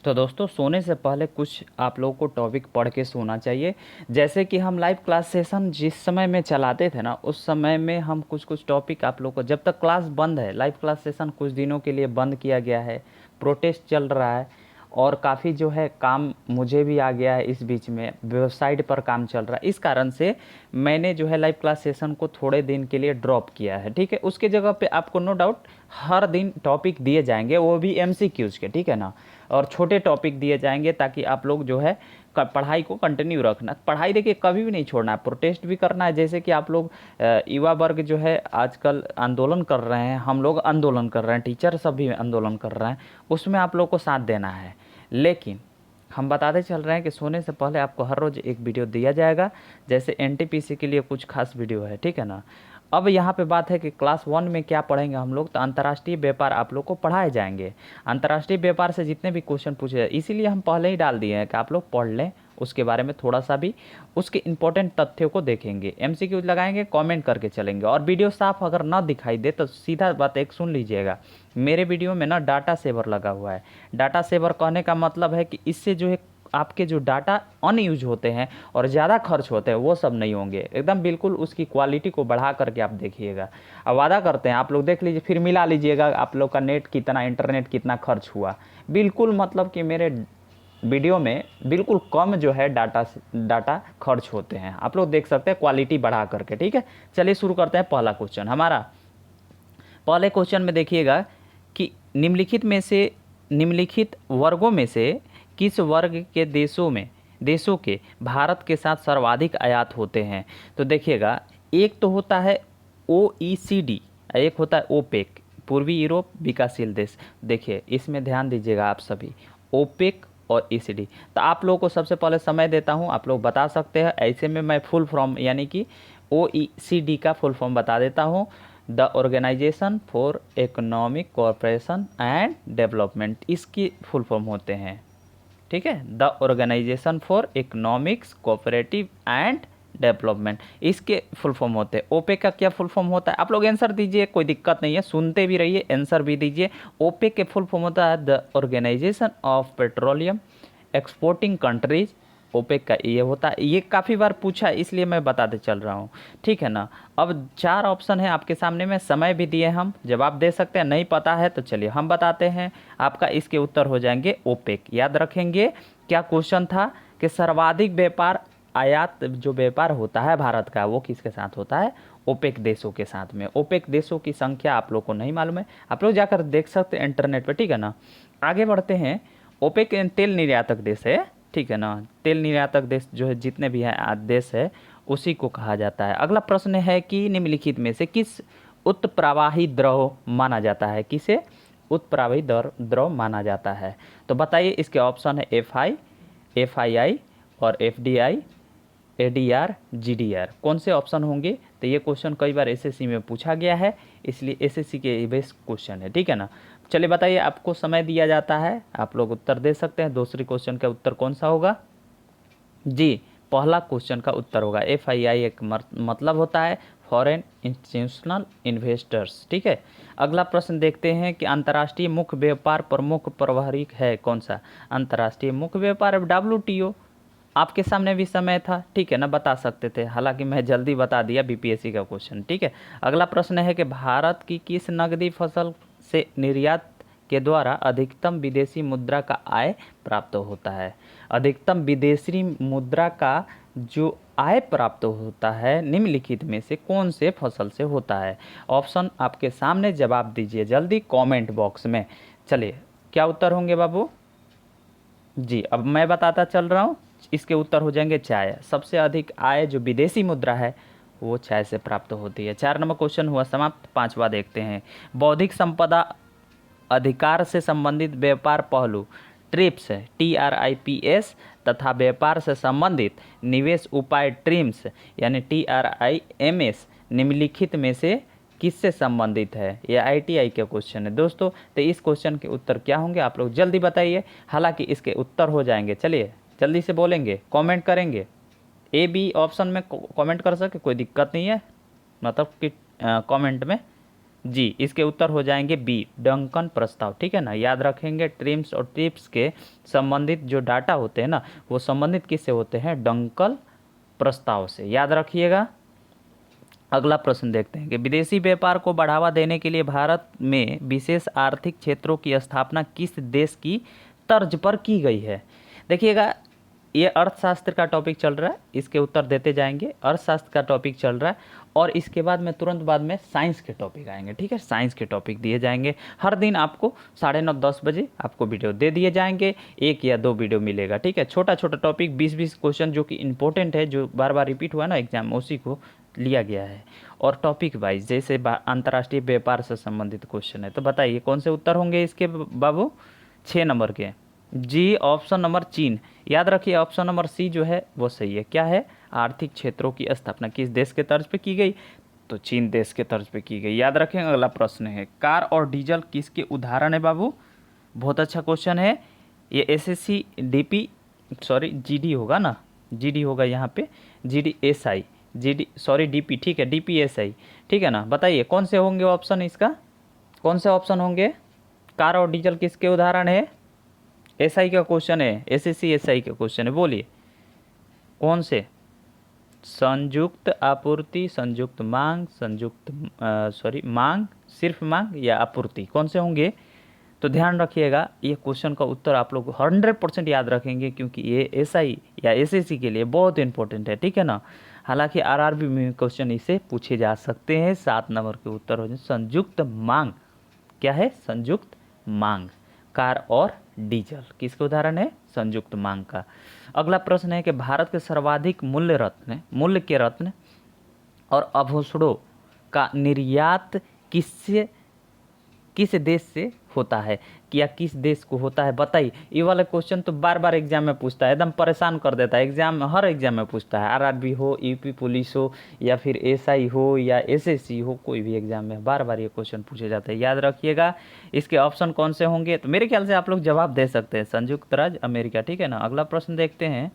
तो दोस्तों सोने से पहले कुछ आप लोगों को टॉपिक पढ़ के सोना चाहिए। जैसे कि हम लाइव क्लास सेशन जिस समय में चलाते थे ना, उस समय में हम कुछ कुछ टॉपिक आप लोगों को, जब तक क्लास बंद है, लाइव क्लास सेशन कुछ दिनों के लिए बंद किया गया है, प्रोटेस्ट चल रहा है और काफ़ी जो है काम मुझे भी आ गया है, इस बीच में वेबसाइट पर काम चल रहा है, इस कारण से मैंने जो है लाइव क्लास सेशन को थोड़े दिन के लिए ड्रॉप किया है। ठीक है, उसके जगह पे आपको नो डाउट हर दिन टॉपिक दिए जाएंगे, वो भी एमसीक्यूज के, ठीक है ना, और छोटे टॉपिक दिए जाएंगे ताकि आप लोग जो है पढ़ाई को कंटिन्यू रखना। पढ़ाई देखिए कभी भी नहीं छोड़ना है, प्रोटेस्ट भी करना है। जैसे कि आप लोग युवा वर्ग जो है आजकल आंदोलन कर रहे हैं, हम लोग आंदोलन कर रहे हैं, टीचर सब भी आंदोलन कर रहे हैं, उसमें आप लोग को साथ देना है। लेकिन हम बताते चल रहे हैं कि सोने से पहले आपको हर रोज़ एक वीडियो दिया जाएगा, जैसे एनटीपीसी के लिए कुछ खास वीडियो है, ठीक है ना। अब यहाँ पे बात है कि क्लास 1 में क्या पढ़ेंगे हम लोग, तो अंतर्राष्ट्रीय व्यापार आप लोग को पढ़ाए जाएंगे। अंतर्राष्ट्रीय व्यापार से जितने भी क्वेश्चन पूछे जाए, इसीलिए हम पहले ही डाल दिए हैं कि आप लोग पढ़ लें, उसके बारे में थोड़ा सा भी उसके इंपॉर्टेंट तथ्यों को देखेंगे, एमसीक्यू लगाएंगे, कमेंट करके चलेंगे। और वीडियो साफ अगर ना दिखाई दे तो सीधा बात एक सुन लीजिएगा, मेरे वीडियो में ना डाटा सेवर लगा हुआ है। डाटा सेवर कहने का मतलब है कि इससे जो है आपके जो डाटा अनयूज होते हैं और ज़्यादा खर्च होते हैं वो सब नहीं होंगे, एकदम बिल्कुल उसकी क्वालिटी को बढ़ा करके आप देखिएगा। अब वादा करते हैं, आप लोग देख लीजिए, फिर मिला लीजिएगा आप लोग का नेट कितना, इंटरनेट कितना खर्च हुआ। बिल्कुल मतलब कि मेरे वीडियो में बिल्कुल कम जो है डाटा खर्च होते हैं, आप लोग देख सकते हैं क्वालिटी बढ़ा करके। ठीक है, चलिए शुरू करते हैं। पहला क्वेश्चन हमारा, पहले क्वेश्चन में देखिएगा कि निम्नलिखित वर्गों में से किस वर्ग के देशों के भारत के साथ सर्वाधिक आयात होते हैं। तो देखिएगा, एक तो होता है ओईसीडी, एक होता है ओपेक, पूर्वी यूरोप विकासशील देश। देखिए इसमें ध्यान दीजिएगा आप सभी, ओपेक और ईसीडी। तो आप लोगों को सबसे पहले समय देता हूं, आप लोग बता सकते हैं। ऐसे में मैं फुल फॉर्म यानी कि ओईसीडी का फुल फॉर्म बता देता हूं, the organisation for economic cooperation and development, इसकी फुल फॉर्म होते हैं। ठीक है, the organisation for economics cooperative and development, इसके फुल फॉर्म होते हैं। ओपेक का क्या फुल फॉर्म होता है, आप लोग आंसर दीजिए, कोई दिक्कत नहीं है, सुनते भी रहिए, आंसर भी दीजिए। ओपेक के फुल फॉर्म होता है the organisation of petroleum exporting countries. OPEC का ये होता है, ये काफ़ी बार पूछा है इसलिए मैं बताते चल रहा हूँ, ठीक है ना। अब 4 ऑप्शन है आपके सामने में, समय भी दिए, हम जवाब दे सकते हैं। नहीं पता है तो चलिए हम बताते हैं, आपका इसके उत्तर हो जाएंगे ओपेक। याद रखेंगे क्या क्वेश्चन था कि सर्वाधिक व्यापार, आयात जो व्यापार होता है भारत का, वो किसके साथ होता है, ओपेक देशों के साथ में। ओपेक देशों की संख्या आप लोग को नहीं मालूम है, आप लोग जाकर देख सकते हैं इंटरनेट पर, ठीक है ना। आगे बढ़ते हैं, ओपेक तेल निर्यातक देश है, ठीक है ना, तेल निर्यातक देश जो है जितने भी हैं देश है, उसी को कहा जाता है। अगला प्रश्न है कि निम्नलिखित में से किस उत्प्रवाही द्रव माना जाता है, किसे उत्प्रवाही द्रव माना जाता है। तो बताइए, इसके ऑप्शन है एफआईआई और एफडीआई, एडीआर, जीडीआर, कौन से ऑप्शन होंगे। तो ये क्वेश्चन कई बार एसएससी में पूछा गया है, इसलिए एसएससी के बेस्ट क्वेश्चन है, ठीक है ना। चलिए बताइए, आपको समय दिया जाता है, आप लोग उत्तर दे सकते हैं। दूसरी क्वेश्चन का उत्तर कौन सा होगा जी, पहला क्वेश्चन का उत्तर होगा एफआईआई, एक मतलब होता है फॉरेन इंस्टीट्यूशनल इन्वेस्टर्स, ठीक है। अगला प्रश्न देखते हैं कि अंतर्राष्ट्रीय मुख्य व्यापार प्रमुख प्रभारी है कौन सा। अंतर्राष्ट्रीय मुख्य व्यापार डब्ल्यूटीओ, आपके सामने भी समय था, ठीक है ना, बता सकते थे, हालांकि मैं जल्दी बता दिया, बीपीएससी का क्वेश्चन, ठीक है। अगला प्रश्न है कि भारत की किस नकदी फसल से निर्यात के द्वारा अधिकतम विदेशी मुद्रा का आय प्राप्त होता है। अधिकतम विदेशी मुद्रा का जो आय प्राप्त होता है निम्नलिखित में से कौन से फसल से होता है। ऑप्शन आपके सामने, जवाब दीजिए जल्दी कमेंट बॉक्स में। चलिए, क्या उत्तर होंगे बाबू जी, अब मैं बताता चल रहा हूँ। इसके उत्तर हो जाएंगे चाय। सबसे अधिक आय जो विदेशी मुद्रा है वो चाय से प्राप्त होती है। 4 नंबर क्वेश्चन हुआ समाप्त। 5वां देखते हैं, बौद्धिक संपदा अधिकार से संबंधित व्यापार पहलू ट्रिप्स, TRIPS, तथा व्यापार से संबंधित निवेश उपाय ट्रिम्स यानी TRIMS निम्नलिखित में से किससे संबंधित है। ये ITI के क्वेश्चन है दोस्तों। तो इस क्वेश्चन के उत्तर क्या होंगे आप लोग जल्दी बताइए, हालांकि इसके उत्तर हो जाएंगे, चलिए जल्दी से बोलेंगे, कमेंट करेंगे। A B ऑप्शन में कमेंट कर सके, कोई दिक्कत नहीं है, मतलब कि कमेंट में जी, इसके उत्तर हो जाएंगे बी, डंकन प्रस्ताव। ठीक है ना, याद रखेंगे ट्रिम्स और ट्रिप्स के संबंधित जो डाटा होते हैं ना, वो संबंधित किससे होते हैं, डंकन प्रस्ताव से, याद रखिएगा। अगला प्रश्न देखते हैं कि विदेशी व्यापार को बढ़ावा देने के लिए भारत में विशेष आर्थिक क्षेत्रों की स्थापना किस देश की तर्ज पर की गई है। देखिएगा, ये अर्थशास्त्र का टॉपिक चल रहा है, इसके उत्तर देते जाएंगे। अर्थशास्त्र का टॉपिक चल रहा है और इसके बाद में तुरंत बाद में साइंस के टॉपिक आएंगे। ठीक है, साइंस के टॉपिक दिए जाएंगे। हर दिन आपको 9:30-10 बजे आपको वीडियो दे दिए जाएंगे, 1 या 2 वीडियो मिलेगा। ठीक है, छोटा छोटा टॉपिक 20-20 क्वेश्चन जो कि इंपॉर्टेंट है, जो बार बार रिपीट हुआ ना एग्जाम में, उसी को लिया गया है। और टॉपिक वाइज जैसे अंतर्राष्ट्रीय व्यापार से संबंधित क्वेश्चन है, तो बताइए कौन से उत्तर होंगे इसके बाबू। 6 नंबर के जी, ऑप्शन नंबर चीन। याद रखिए ऑप्शन नंबर सी जो है वो सही है। क्या है, आर्थिक क्षेत्रों की स्थापना किस देश के तर्ज पे की गई, तो चीन देश के तर्ज पे की गई, याद रखें। अगला प्रश्न है, कार और डीजल किसके उदाहरण है बाबू। बहुत अच्छा क्वेश्चन है ये। एसएससी डीपी, सॉरी जीडी होगा ना, जीडी होगा यहाँ पे, GD SI, GD sorry DP, ठीक है, डीपीएसआई, ठीक है ना। बताइए कौन से होंगे ऑप्शन इसका, कौन से ऑप्शन होंगे। कार और डीजल किसके उदाहरण है, एसआई का क्वेश्चन है, एसएससी एसआई का क्वेश्चन है, बोलिए कौन से। संयुक्त आपूर्ति, संयुक्त मांग, संयुक्त मांग, सिर्फ मांग या आपूर्ति, कौन से होंगे। तो ध्यान रखिएगा, ये क्वेश्चन का उत्तर आप लोग 100% याद रखेंगे, क्योंकि ये एसआई या एसएससी के लिए बहुत इंपॉर्टेंट है। ठीक है ना, हालांकि आरआरबी में क्वेश्चन इसे पूछे जा सकते हैं। 7 नंबर के उत्तर हो जाए संयुक्त मांग। क्या है, संयुक्त मांग। कार और डीजल किसके उदाहरण है, संयुक्त मांग का। अगला प्रश्न है कि भारत के सर्वाधिक मूल्य के रत्न और आभूषणों का निर्यात किस देश से होता है, या किस देश को होता है, बताइए। ये वाला क्वेश्चन तो बार बार एग्जाम में पूछता है, एकदम परेशान कर देता है एग्जाम में, हर एग्जाम में पूछता है। आरआरबी हो, यूपी पुलिस हो, या फिर एसआई हो, या एसएससी हो, कोई भी एग्जाम में बार बार ये क्वेश्चन पूछे जाते हैं, याद रखिएगा। इसके ऑप्शन कौन से होंगे, तो मेरे ख्याल से आप लोग जवाब दे सकते हैं, संयुक्त राज्य अमेरिका। ठीक है ना। अगला प्रश्न देखते हैं।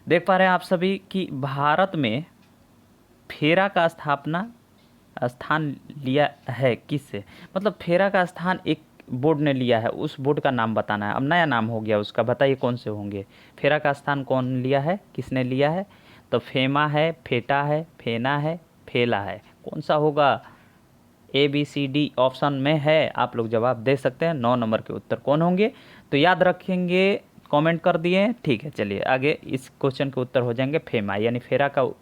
देख पा रहे हैं आप सभी कि भारत में फेरा का स्थान लिया है किससे, मतलब फेरा का स्थान एक बोर्ड ने लिया है, उस बोर्ड का नाम बताना है। अब नया नाम हो गया उसका, बताइए कौन से होंगे। फेरा का स्थान कौन लिया है, किसने लिया है, तो फेमा है, फेटा है, फेना है, फेला है, कौन सा होगा। ABCD ऑप्शन में है, आप लोग जवाब दे सकते हैं। 9 नंबर के उत्तर कौन होंगे, तो याद रखेंगे, कमेंट कर दिए। ठीक है, चलिए आगे। इस क्वेश्चन के उत्तर हो जाएंगे फेमा, यानी फेरा का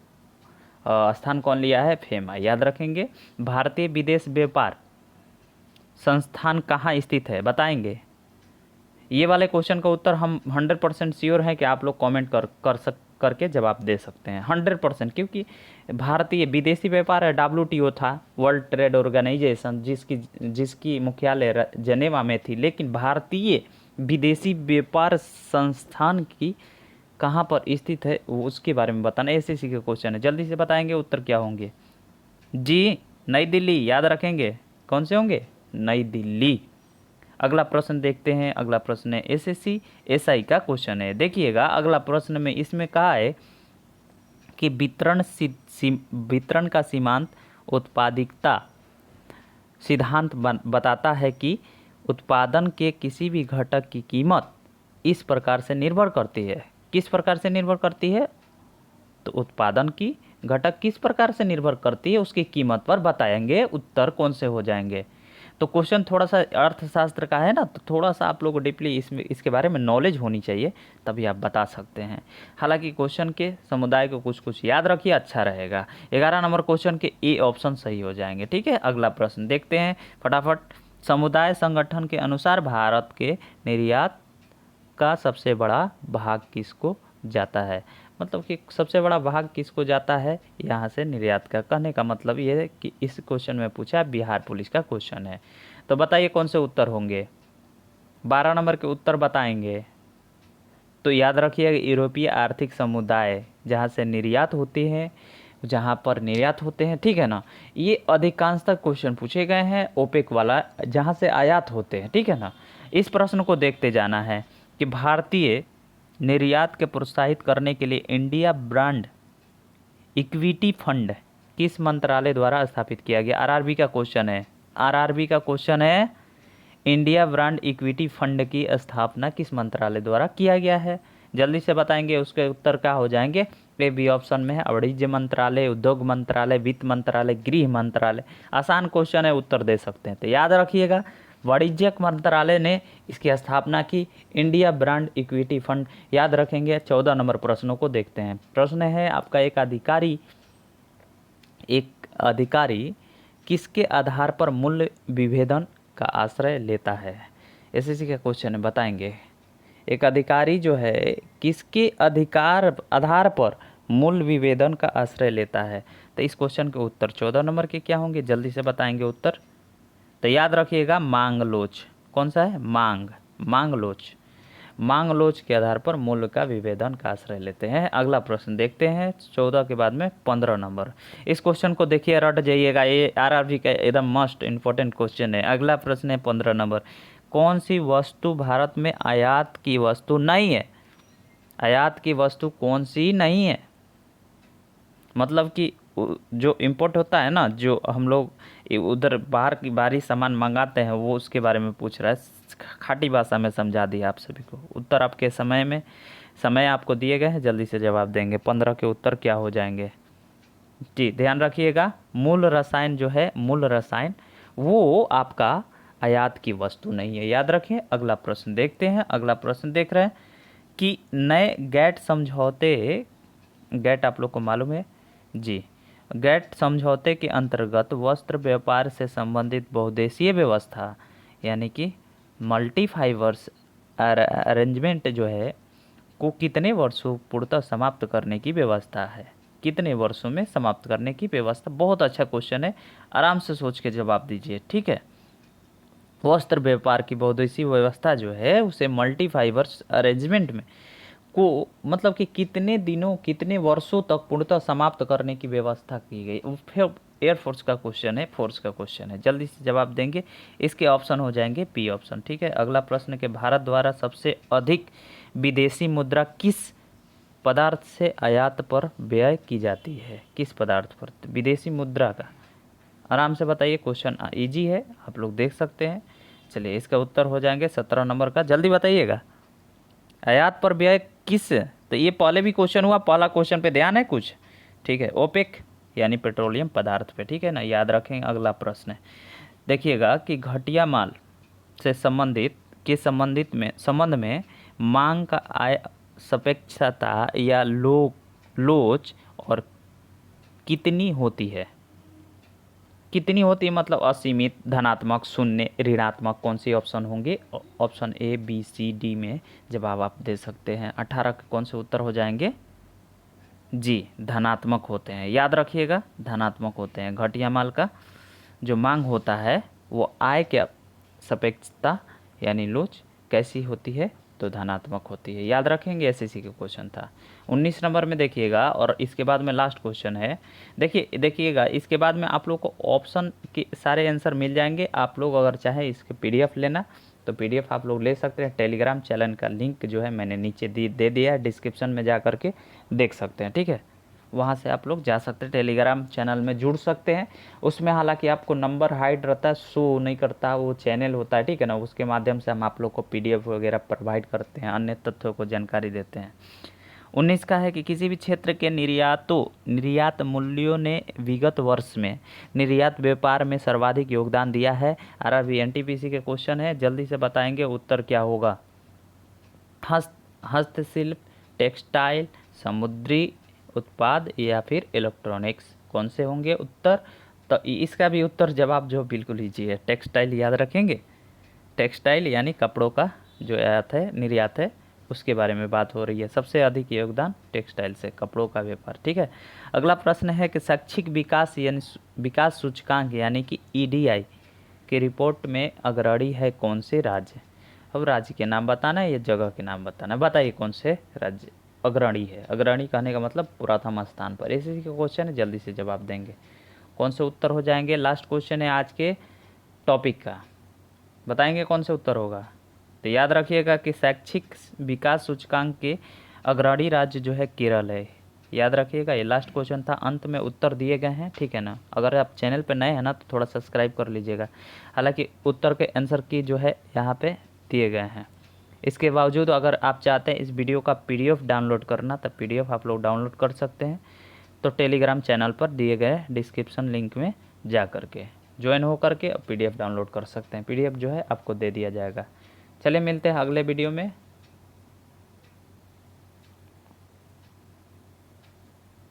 स्थान कौन लिया है, फेमा, याद रखेंगे। भारतीय विदेश व्यापार संस्थान कहाँ स्थित है, बताएंगे। ये वाले क्वेश्चन का उत्तर हम 100% श्योर हैं कि आप लोग कमेंट करके जवाब दे सकते हैं 100%, क्योंकि भारतीय विदेशी व्यापार है, WTO था, वर्ल्ड ट्रेड ऑर्गेनाइजेशन, जिसकी मुख्यालय जनेवा में थी, लेकिन भारतीय विदेशी व्यापार संस्थान की कहाँ पर स्थित है उसके बारे में बताना। एसएससी के क्वेश्चन है, जल्दी से बताएंगे उत्तर क्या होंगे जी। नई दिल्ली, याद रखेंगे कौन से होंगे, नई दिल्ली। अगला प्रश्न देखते हैं। अगला प्रश्न है एसएससी एसआई का क्वेश्चन है। देखिएगा अगला प्रश्न में इसमें कहा है कि वितरण का सीमांत उत्पादकता सिद्धांत बताता है कि उत्पादन के किसी भी घटक की कीमत इस प्रकार से निर्भर करती है। किस प्रकार से निर्भर करती है, तो उत्पादन की घटक किस प्रकार से निर्भर करती है उसकी कीमत पर बताएंगे। उत्तर कौन से हो जाएंगे। तो क्वेश्चन थोड़ा सा अर्थशास्त्र का है ना, तो थोड़ा सा आप लोगों को डीपली इसके बारे में नॉलेज होनी चाहिए, तभी आप बता सकते हैं। हालांकि क्वेश्चन के समुदाय को कुछ याद रखिए, अच्छा रहेगा। 11 नंबर क्वेश्चन के ए ऑप्शन सही हो जाएंगे। ठीक है, अगला प्रश्न देखते हैं फटाफट। समुदाय संगठन के अनुसार भारत के निर्यात का सबसे बड़ा भाग किसको जाता है, मतलब कि सबसे बड़ा भाग किसको जाता है यहाँ से निर्यात का। कहने का मतलब ये है कि इस क्वेश्चन में पूछा बिहार पुलिस का क्वेश्चन है, तो बताइए कौन से उत्तर होंगे। 12 नंबर के उत्तर बताएंगे तो याद रखिए यूरोपीय आर्थिक समुदाय जहाँ से निर्यात होती है, जहाँ पर निर्यात होते हैं, ठीक है ना। ये अधिकांशतः क्वेश्चन पूछे गए हैं ओपेक वाला, जहाँ से आयात होते हैं, ठीक है ना। इस प्रश्न को देखते जाना है कि भारतीय निर्यात के प्रोत्साहित करने के लिए इंडिया ब्रांड इक्विटी फंड किस मंत्रालय द्वारा स्थापित किया गया? आरआरबी का क्वेश्चन है, आरआरबी का क्वेश्चन है, इंडिया ब्रांड इक्विटी फंड की स्थापना किस मंत्रालय द्वारा किया गया है? जल्दी से बताएंगे, उसके उत्तर क्या हो जाएंगे? ए बी ऑप्शन में है वाणिज्य मंत्रालय, उद्योग मंत्रालय, वित्त मंत्रालय, गृह मंत्रालय। आसान क्वेश्चन है, उत्तर दे सकते हैं। तो याद रखिएगा, वाणिज्यिक मंत्रालय ने इसकी स्थापना की, इंडिया ब्रांड इक्विटी फंड याद रखेंगे। 14 नंबर प्रश्नों को देखते हैं। प्रश्न है आपका, एक अधिकारी किसके आधार पर मूल्य विभेदन का आश्रय लेता है? एसएससी का क्वेश्चन है, बताएंगे। एक अधिकारी जो है किसके आधार पर मूल्य विभेदन का आश्रय लेता है? तो इस क्वेश्चन के उत्तर 14 नंबर के क्या होंगे? जल्दी से बताएंगे उत्तर। तो याद रखिएगा, मांगलोच। कौन सा है? मांगलोच। मांगलोच के आधार पर मूल्य का विभेदन का आश्रय लेते हैं। अगला प्रश्न देखते हैं, 14 के बाद में 15 नंबर। इस क्वेश्चन को देखिए, रट जाइएगा, ये आरआरबी का एकदम मस्ट इंपॉर्टेंट क्वेश्चन है। अगला प्रश्न है 15 नंबर। कौन सी वस्तु भारत में आयात की वस्तु नहीं है? आयात की वस्तु कौन सी नहीं है? मतलब कि जो इम्पोर्ट होता है ना, जो हम लोग उधर बाहर की बाहरी सामान मंगाते हैं, वो उसके बारे में पूछ रहा है। खाटी भाषा में समझा दिया आप सभी को। उत्तर आपके समय आपको दिए गए हैं, जल्दी से जवाब देंगे। 15 के उत्तर क्या हो जाएंगे जी? ध्यान रखिएगा, मूल रसायन जो है, मूल रसायन वो आपका आयात की वस्तु नहीं है, याद रखें। अगला प्रश्न देखते हैं। अगला प्रश्न देख रहे हैं कि नए गैट आप लोग को मालूम है जी। गैट समझौते के अंतर्गत वस्त्र व्यापार से संबंधित बहुदेशीय व्यवस्था यानी कि मल्टी फाइबर्स अरेंजमेंट जो है को कितने वर्षों पूर्णतः समाप्त करने की व्यवस्था है? कितने वर्षों में समाप्त करने की व्यवस्था? बहुत अच्छा क्वेश्चन है, आराम से सोच के जवाब दीजिए, ठीक है। वस्त्र व्यापार की बहुदेशीय व्यवस्था जो है उसे मल्टी फाइबर्स अरेंजमेंट में को मतलब कि कितने वर्षों तक पूर्णतः समाप्त करने की व्यवस्था की गई? फिर एयरफोर्स का क्वेश्चन है, फोर्स का क्वेश्चन है, जल्दी से जवाब देंगे। इसके ऑप्शन हो जाएंगे पी ऑप्शन, ठीक है। अगला प्रश्न के भारत द्वारा सबसे अधिक विदेशी मुद्रा किस पदार्थ से आयात पर व्यय की जाती है? किस पदार्थ पर विदेशी मुद्रा का? आराम से बताइए, क्वेश्चन इजी है, आप लोग देख सकते हैं। चलिए, इसका उत्तर हो जाएंगे 17 नंबर का, जल्दी बताइएगा। आयात पर व्यय किस? तो ये पहले भी क्वेश्चन हुआ, पहला क्वेश्चन पे ध्यान है कुछ, ठीक है। ओपेक यानी पेट्रोलियम पदार्थ पे, ठीक है ना, याद रखें। अगला प्रश्न है, देखिएगा कि घटिया माल से संबंध में मांग का सापेक्षता या लोच और कितनी होती है? कितनी होती है मतलब असीमित, धनात्मक, शून्य, ऋणात्मक, कौन सी ऑप्शन होंगे? Option A, B, C, D में जवाब आप दे सकते हैं। 18 के कौन से उत्तर हो जाएंगे जी? धनात्मक होते हैं, याद रखिएगा, धनात्मक होते हैं। घटिया माल का जो मांग होता है वो आय के सापेक्षता यानी लोच कैसी होती है? तो धनात्मक होती है, याद रखेंगे। एसएससी का क्वेश्चन था। 19 नंबर में देखिएगा, और इसके बाद में लास्ट क्वेश्चन है। देखिएगा, इसके बाद में आप लोग को ऑप्शन के सारे आंसर मिल जाएंगे। आप लोग अगर चाहें इसके पीडीएफ लेना तो पीडीएफ आप लोग ले सकते हैं। टेलीग्राम चैनल का लिंक जो है मैंने नीचे दे दिया है, डिस्क्रिप्शन में जा करके देख सकते हैं, ठीक है। वहाँ से आप लोग जा सकते हैं, टेलीग्राम चैनल में जुड़ सकते हैं। उसमें हालांकि आपको नंबर हाइड रहता है, शो नहीं करता, वो चैनल होता है, ठीक है ना। उसके माध्यम से हम आप लोग को पीडीएफ वगैरह प्रोवाइड करते हैं, अन्य तथ्यों को जानकारी देते हैं। 19 का है कि किसी भी क्षेत्र के निर्यात मूल्यों ने विगत वर्ष में निर्यात व्यापार में सर्वाधिक योगदान दिया है। आरआरबी एनटीपीसी के क्वेश्चन है, जल्दी से बताएंगे उत्तर क्या होगा? हस्तशिल्प, टेक्सटाइल, समुद्री उत्पाद या फिर इलेक्ट्रॉनिक्स, कौन से होंगे उत्तर? तो इसका भी उत्तर जवाब जो बिल्कुल ईजी है, टेक्सटाइल, याद रखेंगे। टेक्सटाइल यानी कपड़ों का जो आयात है, निर्यात है, उसके बारे में बात हो रही है। सबसे अधिक योगदान टेक्सटाइल से, कपड़ों का व्यापार, ठीक है। अगला प्रश्न है कि शैक्षिक विकास यानी विकास सूचकांक यानी कि ईडीआई की रिपोर्ट में अग्रणी है कौन से राज्य? अब राज्य के नाम बताना है या जगह के नाम बताना है? बताइए कौन से राज्य अग्रणी है? अग्रणी कहने का मतलब प्रथम स्थान पर। इसी का क्वेश्चन है, जल्दी से जवाब देंगे। कौन से उत्तर हो जाएंगे? लास्ट क्वेश्चन है आज के टॉपिक का, बताएंगे कौन से उत्तर होगा। तो याद रखिएगा कि शैक्षिक विकास सूचकांक के अग्रणी राज्य जो है केरल है। याद रखिएगा, ये लास्ट क्वेश्चन था, अंत में उत्तर दिए गए हैं, ठीक है ना। अगर आप चैनल पर नए हैं ना तो थोड़ा सब्सक्राइब कर लीजिएगा। हालांकि उत्तर के आंसर की जो है यहाँ पे दिए गए हैं। इसके बावजूद अगर आप चाहते हैं इस वीडियो का PDF डाउनलोड करना तो PDF आप लोग डाउनलोड कर सकते हैं। तो टेलीग्राम चैनल पर दिए गए डिस्क्रिप्शन लिंक में जा करके ज्वाइन हो करके PDF डाउनलोड कर सकते हैं। PDF जो है आपको दे दिया जाएगा। चलिए मिलते हैं अगले वीडियो में।